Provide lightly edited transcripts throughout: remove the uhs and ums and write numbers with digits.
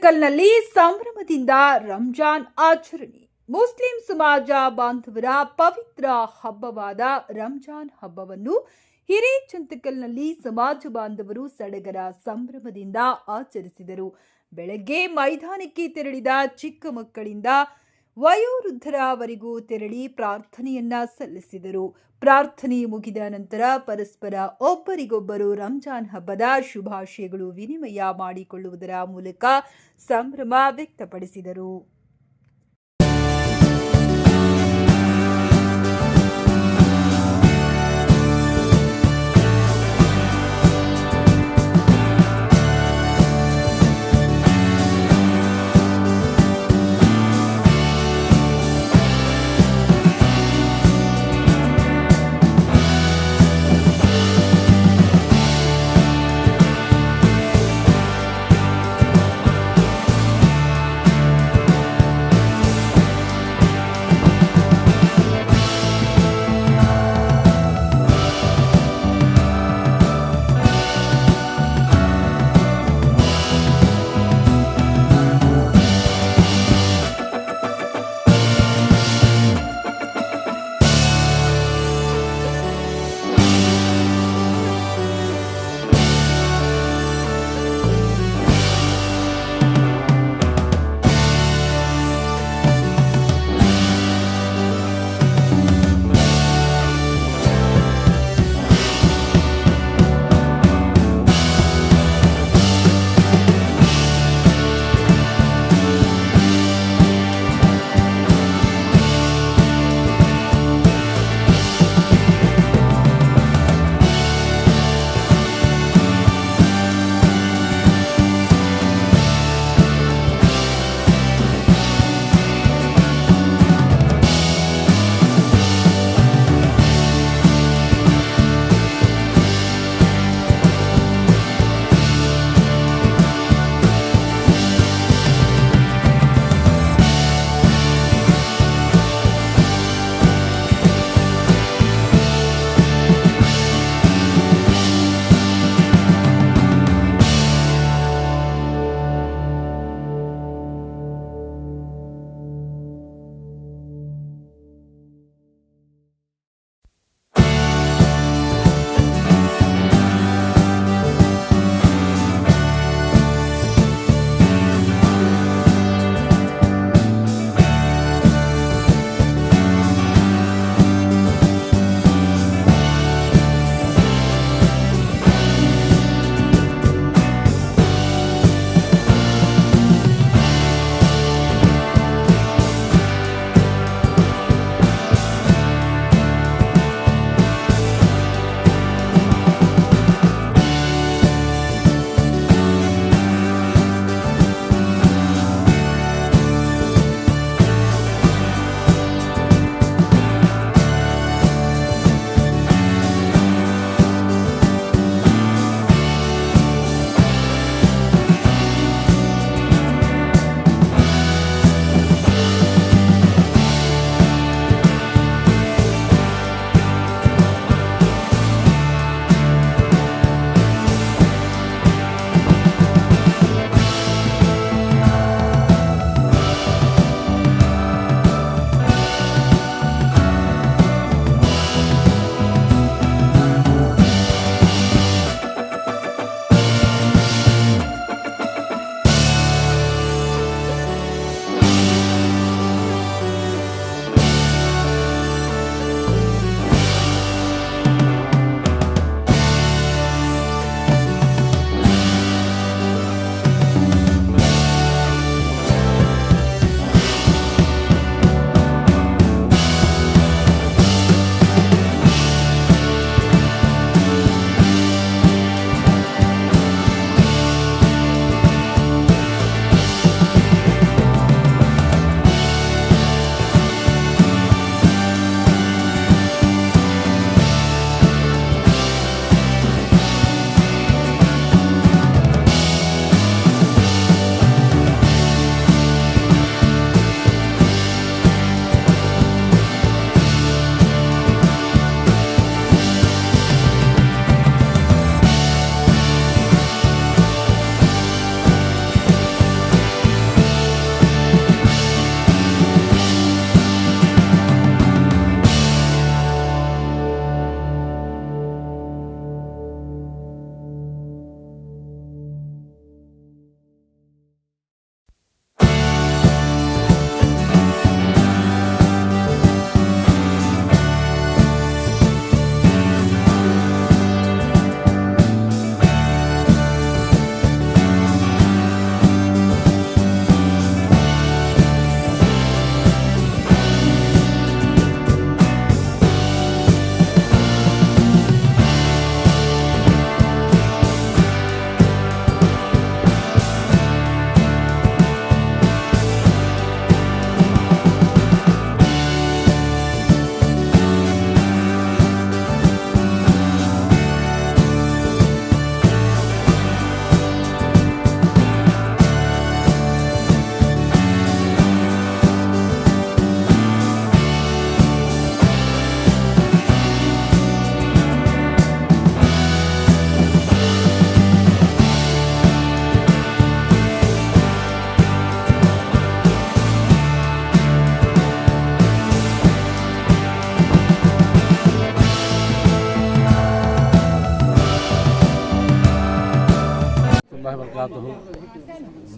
ಚಿಂತಕಲ್ನಲ್ಲಿ ಸಂಭ್ರಮದಿಂದ ರಂಜಾನ್ ಆಚರಣೆ. ಮುಸ್ಲಿಂ ಸಮಾಜ ಬಾಂಧವರ ಪವಿತ್ರ ಹಬ್ಬವಾದ ರಂಜಾನ್ ಹಬ್ಬವನ್ನು ಹಿರೇಚಿಂತಕಲ್ನಲ್ಲಿ ಸಮಾಜ ಬಾಂಧವರು ಸಡಗರ ಸಂಭ್ರಮದಿಂದ ಆಚರಿಸಿದರು. ಬೆಳಗ್ಗೆ ಮೈದಾನಕ್ಕೆ ತೆರಳಿದ ಚಿಕ್ಕ ಮಕ್ಕಳಿಂದ ವಯೋವೃದ್ಧರವರೆಗೂ ತೆರಳಿ ಪ್ರಾರ್ಥನೆಯನ್ನ ಸಲ್ಲಿಸಿದರು. ಪ್ರಾರ್ಥನೆ ಮುಗಿದ ನಂತರ ಪರಸ್ಪರ ಒಬ್ಬರಿಗೊಬ್ಬರು ರಂಜಾನ್ ಹಬ್ಬದ ಶುಭಾಶಯಗಳು ವಿನಿಮಯ ಮಾಡಿಕೊಳ್ಳುವುದರ ಮೂಲಕ ಸಂಭ್ರಮ ವ್ಯಕ್ತಪಡಿಸಿದರು.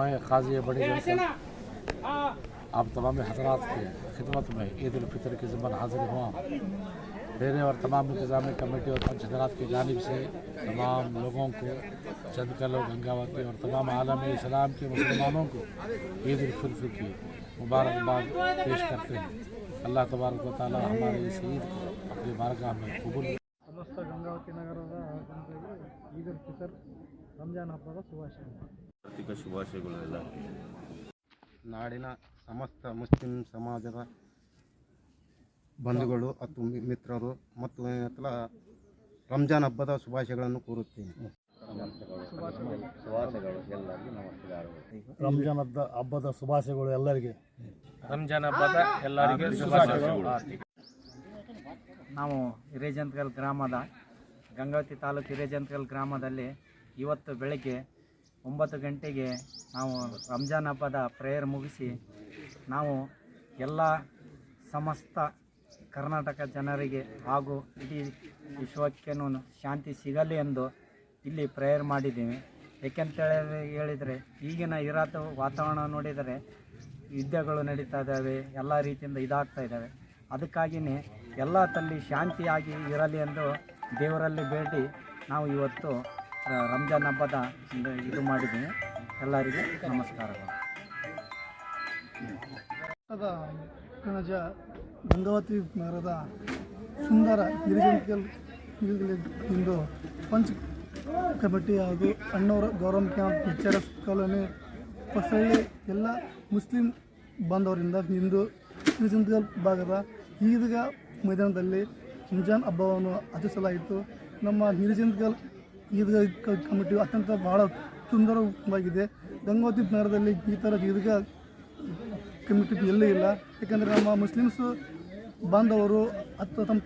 मैं काजी बड़ी जंक्शन आप तमाम हजरात की खिदमत में ईद उल फितर की ज़िम्मन हाजिर हुआ। मेरे और तमाम इंतज़ामी कमेटी और पंच हजरात की जानिब से तमाम लोगों को चंदकलो गंगावती और तमाम आलम इस्लाम के मुसलमानों को ईद उल फितर की मुबारकबाद पेश करते हैं। अल्लाह तबारक व तआला हमारे इस ईद को अपनी बारगाह में कबूल। ಸಮಸ್ತ ಗಂಗಾವತಿ ನಗರದ ಜನತೆಗೆ ಈದ್ ಉಲ್ ಫಿತರ್ ರಂಜಾನ್ ಹಬ್ಬದ ಶುಭಾಶಯಗಳು. ಆರ್ಥಿಕ ಶುಭಾಶಯಗಳು ಎಲ್ಲ ನಾಡಿನ ಸಮಸ್ತ ಮುಸ್ಲಿಂ ಸಮಾಜದ ಬಂಧುಗಳು ಮತ್ತು ಮಿತ್ರರು ಮತ್ತು ರಂಜಾನ್ ಹಬ್ಬದ ಶುಭಾಶಯಗಳನ್ನು ಕೋರುತ್ತೇನೆ. ಶುಭಾಶಯಗಳು ಎಲ್ಲರಿಗೂ ನಮಸ್ಕಾರಗಳು. ರಂಜಾನ್ ಹಬ್ಬದ ಶುಭಾಶಯಗಳು ಎಲ್ಲರಿಗೆ. ರಂಜಾನ್ ಹಬ್ಬದ ಎಲ್ಲರಿಗೆ ಶುಭಾಶಯಗಳು. ನಾವು ಹಿರೇಜಂತಕಲ್ ಗ್ರಾಮದ ಗಂಗಾವತಿ ತಾಲೂಕು ಹಿರೇಜಂತಕಲ್ ಗ್ರಾಮದಲ್ಲಿ ಇವತ್ತು ಬೆಳಗ್ಗೆ 9 ಗಂಟೆಗೆ ನಾವು ರಂಜಾನ್ ಹಬ್ಬದ ಪ್ರೇಯರ್ ಮುಗಿಸಿ ನಾವು ಎಲ್ಲ ಸಮಸ್ತ ಕರ್ನಾಟಕ ಜನರಿಗೆ ಹಾಗೂ ಇಡೀ ವಿಶ್ವಕ್ಕೇನು ಶಾಂತಿ ಸಿಗಲಿ ಎಂದು ಇಲ್ಲಿ ಪ್ರೇಯರ್ ಮಾಡಿದ್ದೀವಿ. ಏಕೆಂತ ಹೇಳಿದರೆ ಈಗಿನ ಇರಾತ ವಾತಾವರಣ ನೋಡಿದರೆ ಯುದ್ಧಗಳು ನಡೀತಾ ಇದ್ದಾವೆ, ಎಲ್ಲ ರೀತಿಯಿಂದ ಇದಾಗ್ತಾ ಇದ್ದಾವೆ. ಅದಕ್ಕಾಗಿಯೇ ಎಲ್ಲ ತಲ್ಲಿ ಶಾಂತಿಯಾಗಿ ಇರಲಿ ಎಂದು ದೇವರಲ್ಲಿ ಬೇಡಿ ನಾವು ಇವತ್ತು ರಂಜಾನ್ ಹಬ್ಬದ ಇದು ಮಾಡಿದ್ದೀವಿ. ಎಲ್ಲರಿಗೂ ನಮಸ್ಕಾರಗಳು. ಕಣಜ ಗಂಗಾವತಿ ನಗರದ ಸುಂದರ ಗಿರಿಜಂತಿಕಲ್ ಇಂದು ಪಂಚ್ ಕಮಿಟಿ ಹಾಗೂ ಅಣ್ಣವರ ಗೌರವ ಕ್ಯಾಂಪ್ HRS ಕಾಲೋನಿ ಹೊಸಳ್ಳಿ ಎಲ್ಲ ಮುಸ್ಲಿಂ ಬಾಂಧವರಿಂದ ಇಂದು ಗಿರಿಜಂತಿಕಲ್ ಭಾಗದ ಈದ್ಗಾ ಮೈದಾನದಲ್ಲಿ ರಂಜಾನ್ ಹಬ್ಬವನ್ನು ಆಚರಿಸಲಾಯಿತು. ನಮ್ಮ ಗಿರಿಜಂತಿಕಲ್ ಈದ್ಗಾ ಕಮಿಟಿ ಅತ್ಯಂತ ಬಹಳ ಸುಂದರವಾಗಿದೆ. ಗಂಗಾವತಿ ನಗರದಲ್ಲಿ ಈ ಥರ ಈದ್ಗಾ ಕಮಿಟಿ ಎಲ್ಲೂ ಇಲ್ಲ. ಯಾಕೆಂದರೆ ನಮ್ಮ ಮುಸ್ಲಿಮ್ಸು ಬಾಂಧವರು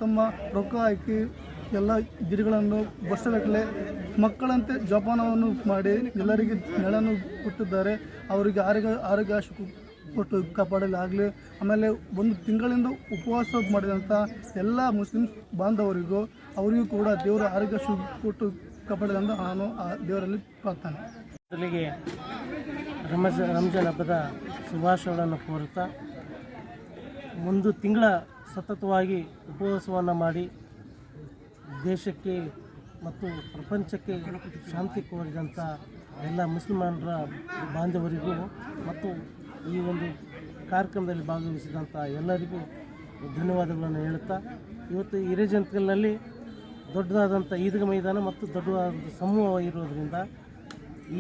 ತಮ್ಮ ರೊಕ್ಕ ಹಾಕಿ ಎಲ್ಲ ಗಿಡಗಳನ್ನು ವರ್ಷಗಟ್ಟಲೆ ಮಕ್ಕಳಂತೆ ಜೋಪಾನವನ್ನು ಮಾಡಿ ಎಲ್ಲರಿಗೆ ನೆಳನ್ನು ಕೊಟ್ಟಿದ್ದಾರೆ. ಅವರಿಗೆ ಆರೋಗ್ಯ ಕೊಟ್ಟು ಕಾಪಾಡಲಾಗಲಿ. ಆಮೇಲೆ 1 ತಿಂಗಳಿಂದ ಉಪವಾಸ ಮಾಡಿದಂಥ ಎಲ್ಲ ಮುಸ್ಲಿಂ ಬಾಂಧವರಿಗೂ ಅವರಿಗೂ ಕೂಡ ದೇವರ ಆರೋಗ್ಯ ಕೊಟ್ಟು ಕಾಪಾಡಲೆಂದು ನಾನು ಆ ದೇವರಲ್ಲಿ ಪ್ರಾರ್ಥನೆ. ಮೊದಲಿಗೆ ರಂಜಾನ್ ಹಬ್ಬದ ಶುಭಾಶಯಗಳನ್ನು ಕೋರುತ್ತಾ 1 ತಿಂಗಳ ಸತತವಾಗಿ ಉಪವಾಸವನ್ನು ಮಾಡಿ ದೇಶಕ್ಕೆ ಮತ್ತು ಪ್ರಪಂಚಕ್ಕೆ ಶಾಂತಿ ಕೋರಿದಂಥ ಎಲ್ಲ ಮುಸ್ಲಿಮರ ಬಾಂಧವರಿಗೂ ಮತ್ತು ಈ ಒಂದು ಕಾರ್ಯಕ್ರಮದಲ್ಲಿ ಭಾಗವಹಿಸಿದಂಥ ಎಲ್ಲರಿಗೂ ಧನ್ಯವಾದಗಳನ್ನು ಹೇಳುತ್ತಾ, ಇವತ್ತು ಹಿರೇಜಂತಕಲ್ನಲ್ಲಿ ದೊಡ್ಡದಾದಂಥ ಈದ್ಗಾ ಮೈದಾನ ಮತ್ತು ದೊಡ್ಡದಾದಂಥ ಸಮೂಹ ಇರೋದರಿಂದ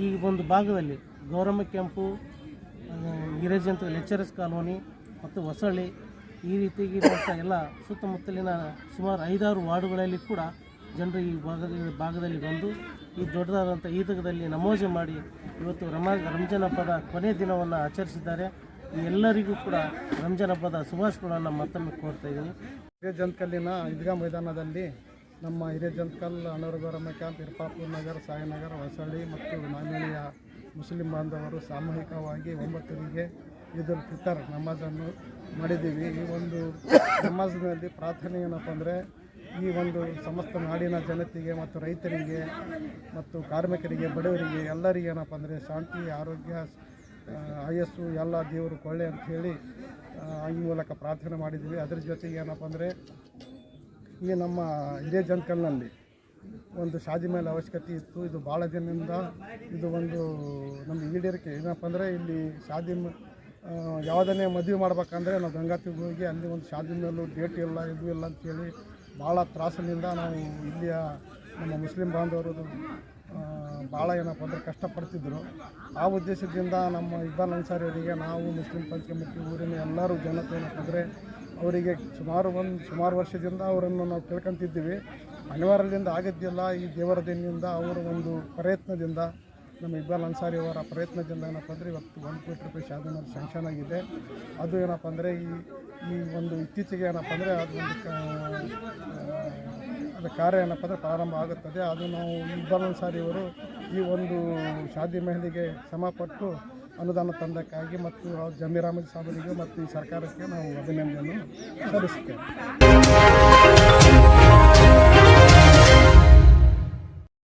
ಈ ಒಂದು ಭಾಗದಲ್ಲಿ ಗೌರಮ್ಮ ಕ್ಯಾಂಪು, ಹಿರೇಜಂತಕಲ್ HRS ಕಾಲೋನಿ ಮತ್ತು ಹೊಸಳ್ಳಿ ಈ ರೀತಿಯಾಗಿರುವಂಥ ಎಲ್ಲ ಸುತ್ತಮುತ್ತಲಿನ ಸುಮಾರು 5-6 ವಾರ್ಡುಗಳಲ್ಲಿ ಕೂಡ ಜನರು ಈ ಭಾಗದಲ್ಲಿ ಬಂದು ಈ ದೊಡ್ಡದಾದಂಥ ಈದ್ಗಾದಲ್ಲಿ ನಮಾಜ್ ಮಾಡಿ ಇವತ್ತು ರಂಜಾನ್ ಹಬ್ಬದ ಕೊನೆಯ ದಿನವನ್ನು ಆಚರಿಸಿದ್ದಾರೆ. ಈ ಎಲ್ಲರಿಗೂ ಕೂಡ ರಂಜಾನ್ ಹಬ್ಬದ ಶುಭಾಶಯಗಳನ್ನು ಮತ್ತೊಮ್ಮೆ ಕೋರ್ತಾ ಇದ್ದೀನಿ. ಹಿರೇಜಂತಕಲ್ಲಿನ ಈದ್ಗಾ ಮೈದಾನದಲ್ಲಿ ನಮ್ಮ ಹಿರೇಜಂತಕಲ್ ಅಣ್ಣವರ ಗೌರಮ್ಮ ಕ್ಯಾಂಪ್, ಇರ್ಪಾಪುರ್ ನಗರ, ಸಾಯಿನಗರ, ಹೊಸಳ್ಳಿ ಮತ್ತು ಮಾನ್ಯೀಯ ಮುಸ್ಲಿಂ ಬಾಂಧವರು ಸಾಮೂಹಿಕವಾಗಿ 9ರಿಗೆ ಈದ್ ಉಲ್ ಫಿತರ್ ನಮಾಜನ್ನು ಮಾಡಿದ್ದೀವಿ. ಈ ಒಂದು ನಮಾಜ್ನಲ್ಲಿ ಪ್ರಾರ್ಥನೆ ಏನಪ್ಪ ಅಂದರೆ ಈ ಒಂದು ಸಮಸ್ತ ನಾಡಿನ ಜನತೆಗೆ ಮತ್ತು ರೈತರಿಗೆ ಮತ್ತು ಕಾರ್ಮಿಕರಿಗೆ, ಬಡವರಿಗೆ ಎಲ್ಲರಿಗೆ ಏನಪ್ಪ ಅಂದರೆ ಶಾಂತಿ, ಆರೋಗ್ಯ, ಆಯಸ್ಸು ಎಲ್ಲ ದೇವರು ಕೊಳ್ಳೆ ಅಂಥೇಳಿ ಈ ಮೂಲಕ ಪ್ರಾರ್ಥನೆ ಮಾಡಿದ್ದೀವಿ. ಅದರ ಜೊತೆಗೆ ಏನಪ್ಪ ಅಂದರೆ ಈ ನಮ್ಮ ಹಿರಿಯ ಜಂಕಲ್ನಲ್ಲಿ ಒಂದು ಶಾದಿ ಮೇಲೆ ಅವಶ್ಯಕತೆ ಇತ್ತು. ಇದು ಭಾಳ ದಿನದಿಂದ ಇದು ಒಂದು ನಮ್ಮ ಈಡೇರಿಕೆ ಏನಪ್ಪ ಅಂದರೆ ಇಲ್ಲಿ ಶಾದಿ ಯಾವುದನ್ನೇ ಮದುವೆ ಮಾಡ್ಬೇಕಂದ್ರೆ ನಾವು ಗಂಗಾತಿಗೆ ಹೋಗಿ ಅಲ್ಲಿ ಒಂದು ಶಾದಿ ಮೇಲೂ ಡೇಟ್ ಇಲ್ಲ, ಇದು ಇಲ್ಲ ಅಂಥೇಳಿ ಭಾಳ ತ್ರಾಸಿನಿಂದ ನಾವು ಇಲ್ಲಿಯ ನಮ್ಮ ಮುಸ್ಲಿಂ ಬಾಂಧವರು ಭಾಳ ಏನಪ್ಪ ಅಂದರೆ ಕಷ್ಟಪಡ್ತಿದ್ದರು. ಆ ಉದ್ದೇಶದಿಂದ ನಮ್ಮ ಇಕ್ಬಾಲ್ ಅನ್ಸಾರಿ ಅವರಿಗೆ ನಾವು ಮುಸ್ಲಿಂ ಪಂಚಕಮಿಟಿ ಊರಿನ ಎಲ್ಲರೂ ಜನತೆ ಏನಪ್ಪ ಅಂದರೆ ಅವರಿಗೆ ಸುಮಾರು ವರ್ಷದಿಂದ ಅವರನ್ನು ನಾವು ತಿಳ್ಕೊತಿದ್ದೀವಿ. ಅನಿವಾರ್ಯದಿಂದ ಆಗಿದ್ದಿಲ್ಲ. ಈ ದೇವರ ದಿನದಿಂದ ಅವರ ಒಂದು ಪ್ರಯತ್ನದಿಂದ, ನಮ್ಮ ಇಕ್ಬಾಲ್ ಅನ್ಸಾರಿ ಅವರ ಪ್ರಯತ್ನದಿಂದ ಏನಪ್ಪ ಅಂದರೆ ಇವತ್ತು 1 ಕೋಟಿ ರೂಪಾಯಿ ಶಾದಿ ಮೇಲೆ ಸ್ಯಾಂಕ್ಷನ್ ಆಗಿದೆ. ಅದು ಏನಪ್ಪ ಅಂದರೆ ಈ ಒಂದು ಇತ್ತೀಚೆಗೆ ಏನಪ್ಪ ಅಂದರೆ ಅದು ಕಾರ್ಯ ಏನಪ್ಪ ಅಂದರೆ ಪ್ರಾರಂಭ ಆಗುತ್ತದೆ. ಅದು ನಾವು ಇಕ್ಬಾಲ್ ಅನ್ಸಾರಿ ಅವರು ಈ ಒಂದು ಶಾದಿ ಮಹಿಳೆಗೆ ಶ್ರಮಪಟ್ಟು ಅನುದಾನ ತಂದಕ್ಕಾಗಿ ಮತ್ತು ಜಮೀರ್ ಅಹಮದ್ ಸಾಹೇಬರಿಗೆ ಮತ್ತು ಈ ಸರ್ಕಾರಕ್ಕೆ ನಾವು ಅಭಿನಂದನೆಯನ್ನು ಸಲ್ಲಿಸುತ್ತೇವೆ.